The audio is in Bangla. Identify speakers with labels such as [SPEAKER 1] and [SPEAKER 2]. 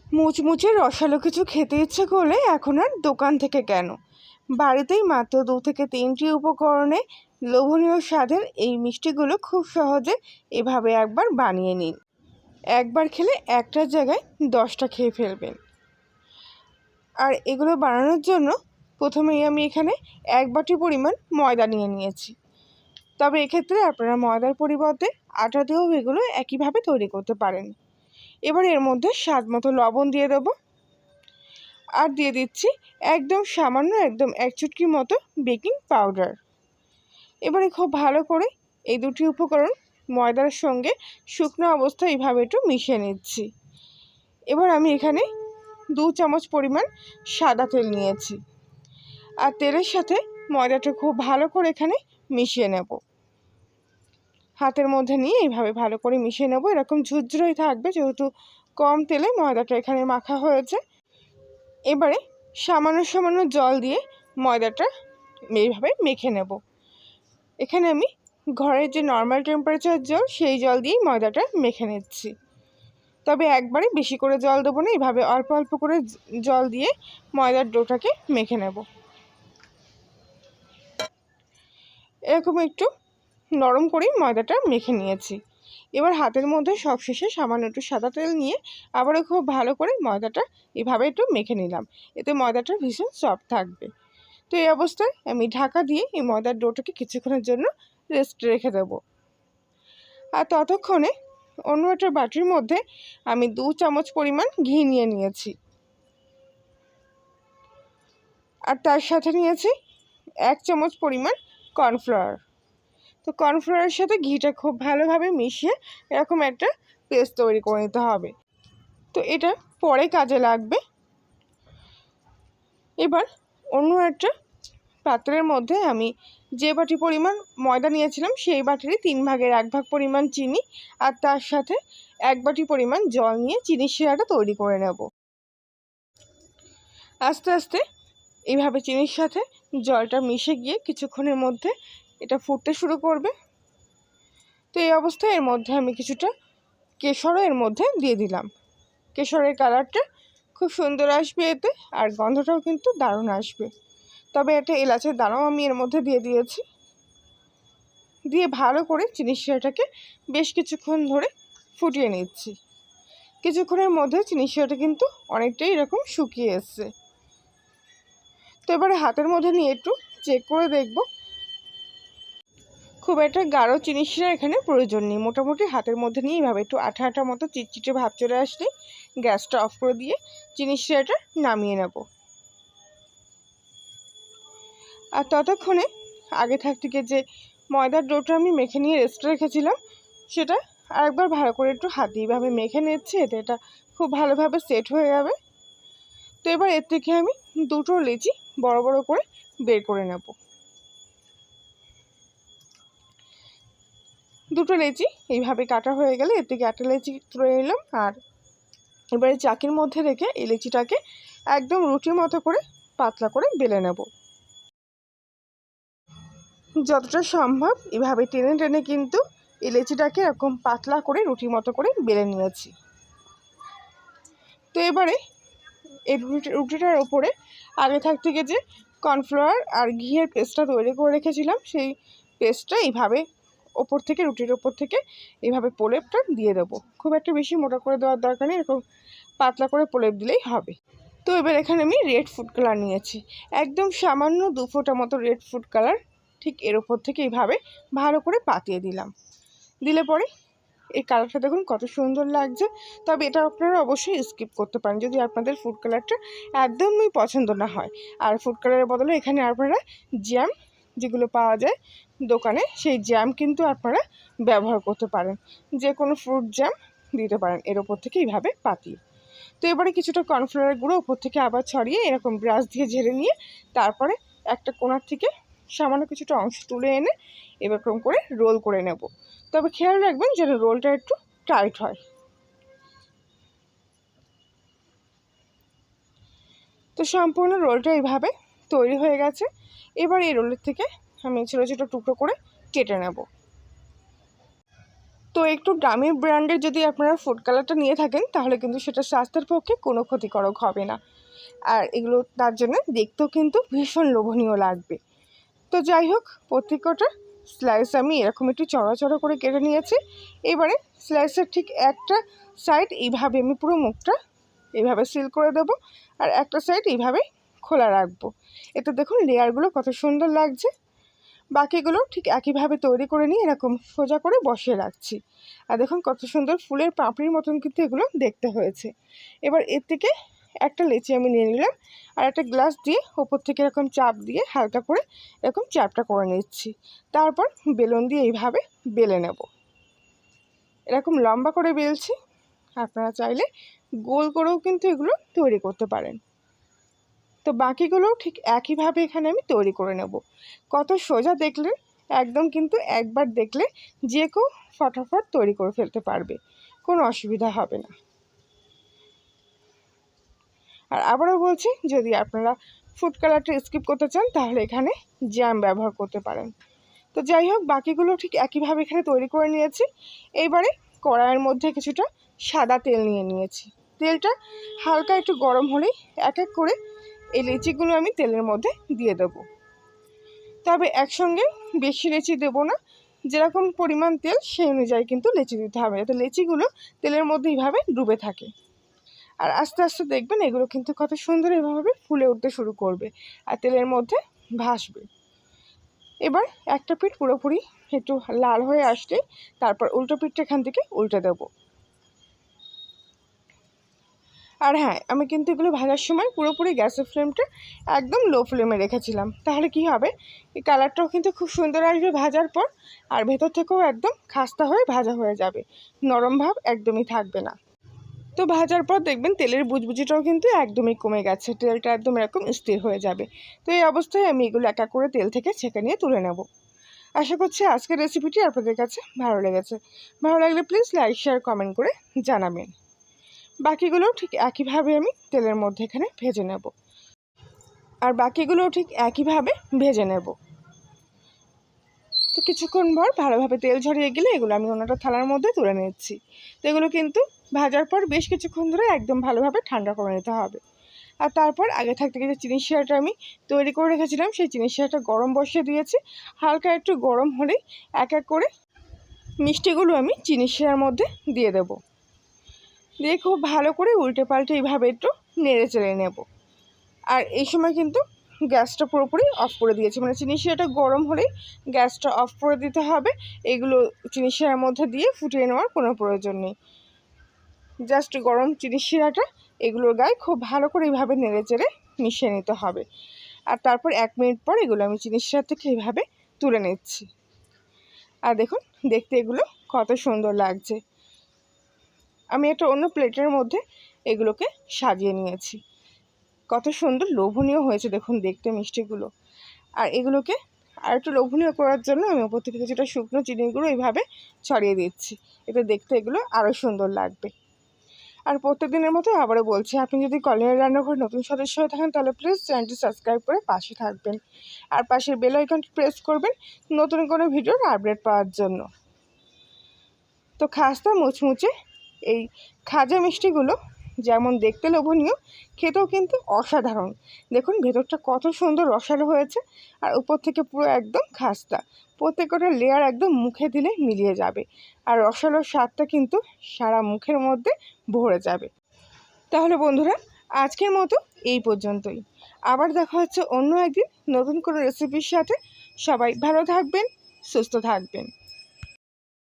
[SPEAKER 1] মুচমুচে রসালো কিছু খেতে ইচ্ছে করলে এখন আর দোকান থেকে কেন, বাড়িতেই মাত্র 2 থেকে 3টি উপকরণে লোভনীয় স্বাদের এই মিষ্টিগুলো খুব সহজে এভাবে একবার বানিয়ে নিন। একবার খেলে একটার জায়গায় 10টা খেয়ে ফেলবেন। আর এগুলো বানানোর জন্য প্রথমেই আমি এখানে 1 বাটি পরিমাণ ময়দা নিয়ে নিয়েছি। তবে এক্ষেত্রে আপনারা ময়দার পরিবর্তে আটা দিয়েও এগুলো একইভাবে তৈরি করতে পারেন। এবার এর মধ্যে স্বাদ মতো লবণ দিয়ে দেবো, আর দিয়ে দিচ্ছি একদম সামান্য 1 চুটকি মতো বেকিং পাউডার। এবারে খুব ভালো করে এই দুটি উপকরণ ময়দার সঙ্গে শুকনো অবস্থায় এইভাবে একটু মিশিয়ে নিচ্ছি। এবার আমি এখানে 2 চামচ পরিমাণ সাদা তেল নিয়েছি, আর তেলের সাথে ময়দাটা খুব ভালো করে এখানে মিশিয়ে নেব। হাতের মধ্যে নিয়ে এইভাবে ভালো করে মিশিয়ে নেব। এরকম ঝুরঝুরেই থাকবে, যেহেতু কম তেলে ময়দাটা এখানে মাখা হয়েছে। এবারে সামান্য সামান্য জল দিয়ে ময়দাটা এইভাবে মেখে নেব। এখানে আমি ঘরের যে নর্মাল টেম্পারেচার জল, সেই জল দিয়েই ময়দাটা মেখে নিচ্ছি। তবে একবারে বেশি করে জল দেবো না, এইভাবে অল্প অল্প করে জল দিয়ে ময়দার ডোটাকে মেখে নেব। এরকম একটু নরম করেই ময়দাটা মেখে নিয়েছি। এবার হাতের মধ্যে সবশেষে সামান্য একটু সাদা তেল নিয়ে আবারও খুব ভালো করে ময়দাটা এভাবে একটু মেখে নিলাম। এতে ময়দাটা ভীষণ সফট থাকবে। তো এই অবস্থায় আমি ঢাকা দিয়ে এই ময়দার ডোটাকে কিছুক্ষণের জন্য রেস্টে রেখে দেবো। আর ততক্ষণে অন্য একটা বাটির মধ্যে আমি 2 চামচ পরিমাণ ঘি নিয়ে নিয়েছি, আর তার সাথে নিয়েছি 1 চামচ পরিমাণ কর্নফ্লাওয়ার। তো কর্নফ্লাওয়ারের সাথে ঘিটা খুব ভালোভাবে মিশিয়ে এরকম একটা পেস্ট তৈরি করে নিতে হবে। তো এটা পরে কাজে লাগবে। এবার অন্য একটা পাত্রের মধ্যে আমি যে বাটি পরিমাণ ময়দা নিয়েছিলাম সেই বাটিরই 3 ভাগের 1 ভাগ পরিমাণ চিনি, আর তার সাথে 1 বাটি পরিমাণ জল নিয়ে চিনির শিরাটা তৈরি করে নেব। আস্তে আস্তে এইভাবে চিনির সাথে জলটা মিশে গিয়ে কিছুক্ষণের মধ্যে এটা ফুটতে শুরু করবে। তো এই অবস্থায় এর মধ্যে আমি কিছুটা কেশরও এর মধ্যে দিয়ে দিলাম। কেশরের কালারটা খুব সুন্দর আসবে এতে, আর গন্ধটাও কিন্তু দারুণ আসবে। তবে একটা এলাচের দানাও আমি এর মধ্যে দিয়ে দিয়েছি। দিয়ে ভালো করে চিনির শিরাটাকে বেশ কিছুক্ষণ ধরে ফুটিয়ে নিচ্ছি। কিছুক্ষণের মধ্যে চিনির শিরাটা কিন্তু অনেকটাই এরকম শুকিয়ে এসছে। তো এবারে হাতের মধ্যে নিয়ে একটু চেক করে দেখব। খুব একটা গাঢ় চিনির শিরা এখানে প্রয়োজন নেই। মোটামুটি হাতের মধ্যে নিয়ে এইভাবে একটু আঠা আঠা মতো চিটচিটে ভাব চলে আসলে গ্যাসটা অফ করে দিয়ে চিনির শিরাটা নামিয়ে নেব। আর ততক্ষণে আগে থেকে যে ময়দার ডোটা আমি মেখে নিয়ে রেস্টে রেখেছিলাম, সেটা আরেকবার ভালো করে একটু হাত দিয়ে এইভাবে মেখে নিচ্ছি। এতে এটা খুব ভালোভাবে সেট হয়ে যাবে। তো এবার এর থেকে আমি 2টো লেচি বড় বড় করে বের করে নেব। 2টো লেচি এইভাবে কাটা হয়ে গেলে এর থেকে একটা লেচি তুলে নিলাম, আর এবারে চাকির মধ্যে রেখে এই লেচিটাকে একদম রুটির মতো করে পাতলা করে বেলে নেব। যতটা সম্ভব এভাবে টেনে টেনে কিন্তু এই লেচিটাকে এরকম পাতলা করে রুটির মতো করে বেলে নিয়েছি। তো এবারে এই রুটিটার ওপরে আগে থেকে যে কর্নফ্লাওয়ার আর ঘিয়ের পেস্টটা তৈরি করে রেখেছিলাম, সেই পেস্টটা এইভাবে ওপর থেকে রুটির ওপর থেকে এইভাবে প্রলেপটা দিয়ে দেবো। খুব একটা বেশি মোটা করে দেওয়ার দরকার নেই, এরকম পাতলা করে প্রলেপ দিলেই হবে। তো এবার এখানে আমি রেড ফুড কালার নিয়েছি, একদম সামান্য 2 ফোঁটা মতো রেড ফুড কালার ঠিক এর ওপর থেকে এইভাবে ভালো করে পাতিয়ে দিলাম। দিলে পরে এই কালারটা দেখুন কত সুন্দর লাগছে। তবে এটা আপনারা অবশ্যই স্কিপ করতে পারেন যদি আপনাদের ফুড কালারটা একদমই পছন্দ না হয়। আর ফুড কালারের বদলে এখানে আপনারা জ্যাম যেগুলো পাওয়া যায় দোকানে, সেই জ্যাম কিন্তু আপনারা ব্যবহার করতে পারেন। যে কোনো ফ্রুট জ্যাম দিতে পারেন এর ওপর থেকে এইভাবে পাতিয়ে। তো এবারে কিছুটা কর্নফ্লাওয়ারের গুঁড়ো ওপর থেকে আবার ছড়িয়ে এরকম ব্রাশ দিয়ে ঝেড়ে নিয়ে তারপরে একটা কোণার থেকে সামান্য কিছুটা অংশ তুলে এনে এরকম করে রোল করে নেব। তবে খেয়াল রাখবেন যেন রোলটা একটু টাইট হয়। তো সম্পূর্ণ রোলটা এইভাবে তৈরি হয়ে গেছে। এবার এই রোলের থেকে আমি ছোটো ছোটো টুকরো করে কেটে নেব। তো তো একটু দামি ব্র্যান্ডের যদি আপনারা ফুড কালারটা নিয়ে থাকেন তাহলে কিন্তু সেটা স্বাস্থ্যের পক্ষে কোনো ক্ষতিকারক হবে না। আর এগুলো তার জন্য দেখতেও কিন্তু ভীষণ লোভনীয় লাগবে। তো যাই হোক, প্রত্যেকটা স্লাইস আমি এরকম একটু চড়া চড়া করে কেটে নিয়েছি। এবারে স্লাইসের ঠিক একটা সাইড এইভাবে আমি পুরো মুখটা এইভাবে সিল করে দেবো, আর একটা সাইড এইভাবে খোলা রাখবো। এতে দেখুন লেয়ারগুলো কত সুন্দর লাগছে। বাকিগুলো ঠিক একইভাবে তৈরি করে নিয়ে এরকম সোজা করে বসিয়ে রাখছি। আর দেখুন কত সুন্দর ফুলের পাপড়ির মতন কিন্তু এগুলো দেখতে হয়েছে। এবার এর থেকে একটা লেচি আমি নিয়ে নিলাম, আর একটা গ্লাস দিয়ে ওপর থেকে এরকম চাপ দিয়ে হালকা করে এরকম চাপটা করে নিচ্ছি। তারপর বেলুন দিয়ে এইভাবে বেলে নেব। এরকম লম্বা করে বেলছি, আপনারা চাইলে গোল করেও কিন্তু এগুলো তৈরি করতে পারেন। তো বাকিগুলোও ঠিক একইভাবে এখানে আমি তৈরি করে নেব। কত সোজা দেখলেন, একদম কিন্তু একবার দেখলে যে কেউ ফটাফট তৈরি করে ফেলতে পারবে, কোনো অসুবিধা হবে না। আর আবারও বলছি, যদি আপনারা ফুড কালারটা স্কিপ করতে চান তাহলে এখানে জ্যাম ব্যবহার করতে পারেন। তো যাই হোক, বাকিগুলো ঠিক একইভাবে এখানে তৈরি করে নিয়েছি। এইবারে কড়াইয়ের মধ্যে কিছুটা সাদা তেল নিয়ে নিয়েছি। তেলটা হালকা একটু গরম হলেই এক এক করে এই লেচিগুলো আমি তেলের মধ্যে দিয়ে দেব। তবে একসঙ্গে বেশি লেচি দেবো না, যেরকম পরিমাণ তেল সেই অনুযায়ী কিন্তু লেচি দিতে হবে, যাতে লেচিগুলো তেলের মধ্যে এইভাবে ডুবে থাকে। আর আস্তে আস্তে দেখবেন এগুলো কিন্তু কত সুন্দর এভাবে ফুলে উঠতে শুরু করবে আর তেলের মধ্যে ভাসবে। এবার একটা পিঠ পুরোপুরি একটু লাল হয়ে আসলে তারপর উল্টো পিঠটা এখান থেকে উল্টে দেবো। আর হ্যাঁ, আমি কিন্তু এগুলো ভাজার সময় পুরোপুরি গ্যাসের ফ্লেমটা একদম লো ফ্লেমে রেখেছিলাম। তাহলে কি হবে, এই কালারটাও কিন্তু খুব সুন্দর আসবে ভাজার পর, আর ভেতর থেকেও একদম খাস্তা হয়ে ভাজা হয়ে যাবে, নরম ভাব একদমই থাকবে না। তো ভাজার পর দেখবেন তেলের বুজবুজিটাও কিন্তু একদমই কমে গেছে, তেলটা একদম এরকম স্থির হয়ে যাবে। তো এই অবস্থায় আমি এগুলো এক এক করে তেল থেকে ছেঁকে নিয়ে তুলে নেব। আশা করছি আজকের রেসিপিটি আপনাদের কাছে ভালো লেগেছে। ভালো লাগলে প্লিজ লাইক শেয়ার কমেন্ট করে জানাবেন। বাকিগুলো ঠিক একইভাবে আমি তেলের মধ্যে এখানে ভেজে নেব, আর বাকিগুলো ঠিক একইভাবে ভেজে নেব। তো কিছুক্ষণ পর ভালোভাবে তেল ঝরিয়ে গেলে এগুলো আমি অন্যটা থালার মধ্যে তুলে নিচ্ছি। তো এগুলো কিন্তু ভাজার পর বেশ কিছুক্ষণ ধরে একদম ভালোভাবে ঠান্ডা করে নিতে হবে। আর তারপর আগে থাকতে যে চিনি শিরাটা আমি তৈরি করে রেখেছিলাম সেই চিনি শিরাটা গরম বসিয়ে দিয়েছি। হালকা একটু গরম হলেই এক এক করে মিষ্টিগুলো আমি চিনি শিরার মধ্যে দিয়ে দেব। দিয়ে খুব ভালো করে উল্টে পাল্টে এইভাবে একটু নেড়ে চেড়ে নেব। আর এই সময় কিন্তু গ্যাসটা পুরোপুরি অফ করে দিয়েছি, মানে চিনি শিরাটা গরম হলেই গ্যাসটা অফ করে দিতে হবে। এগুলো চিনি শিরার মধ্যে দিয়ে ফুটিয়ে নেওয়ার কোনো প্রয়োজন নেই। জাস্ট গরম চিনি শিরাটা এগুলোর গায়ে খুব ভালো করে এইভাবে নেড়ে চেড়ে মিশিয়ে নিতে হবে। আর তারপর 1 মিনিট পর এগুলো আমি চিনি শিরা থেকে এইভাবে তুলে নিচ্ছি। আর দেখুন দেখতে এগুলো কত সুন্দর লাগছে। আমি একটা অন্য প্লেটের মধ্যে এগুলোকে সাজিয়ে নিয়েছি। কত সুন্দর লোভনীয় হয়েছে দেখুন দেখতে মিষ্টিগুলো। আর এগুলোকে আর একটু লোভনীয় করার জন্য আমি ওপর থেকে কিছুটা শুকনো চিনির গুঁড়ো এইভাবে ছড়িয়ে দিচ্ছি। এতে দেখতে এগুলো আরও সুন্দর লাগবে। আর প্রত্যেকদিনের মতো আবারও বলছি, আপনি যদি কলিয়ার রান্নাঘর নতুন সদস্য হয়ে থাকেন তাহলে প্লিজ চ্যানেলটি সাবস্ক্রাইব করে পাশে থাকবেন, আর পাশের বেল আইকনটি প্রেস করবেন নতুন কোনো ভিডিওর আপডেট পাওয়ার জন্য। তো খাস্তা মুচমুচে এই খাজা মিষ্টিগুলো যেমন দেখতে লোভনীয়, খেতেও কিন্তু অসাধারণ। দেখুন ভেতরটা কত সুন্দর রসালো হয়েছে, আর উপর থেকে পুরো একদম খাস্তা। প্রত্যেকটা লেয়ার একদম মুখে দিলে মিলিয়ে যাবে, আর রসালোর স্বাদটা কিন্তু সারা মুখের মধ্যে ভরে যাবে। তাহলে বন্ধুরা, আজকের মতো এই পর্যন্তই। আবার দেখা হচ্ছে অন্য একদিন নতুন কোনো রেসিপির সাথে। সবাই ভালো থাকবেন, সুস্থ থাকবেন।